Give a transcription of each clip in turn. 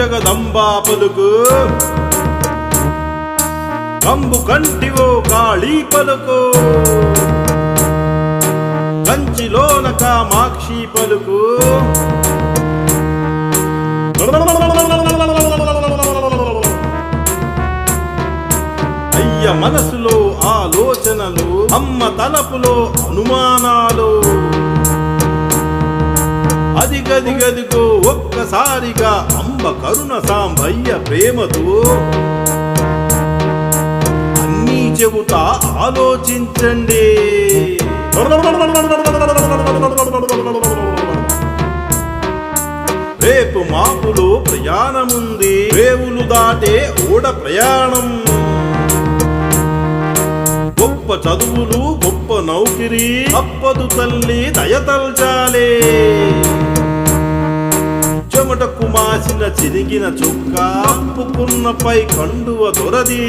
జగదంబా పలుకు కంబు కంటివో కాళీ పలుకు కంచిలోన కామాక్షి పలుకు అయ్య మనసులో ఆలోచనలు అమ్మ తలపులో అనుమానాలు అదిగదిగదిగో ఒక్కసారిగా అంబ కరుణ సాంబయ్య ప్రేమతో అన్నీ చెబుతా ఆలోచించండి. రేపు మాపులో ప్రయాణముంది రేవులు దాటే ఓడ ప్రయాణం గొప్ప చదువులు గొప్ప నౌకిరి తప్పదు తల్లి దయతల్చాలే చెమటకు మాసిన చిరిగిన చుక్క అప్పుకున్నపై కండువ దొరది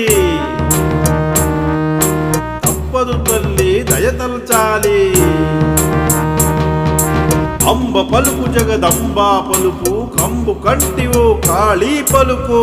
తప్పదు తల్లి దయతల్చాలి. అంబ పలుకు జగదంబా పలుకు కంబు కంటివో కాళీ పలుకు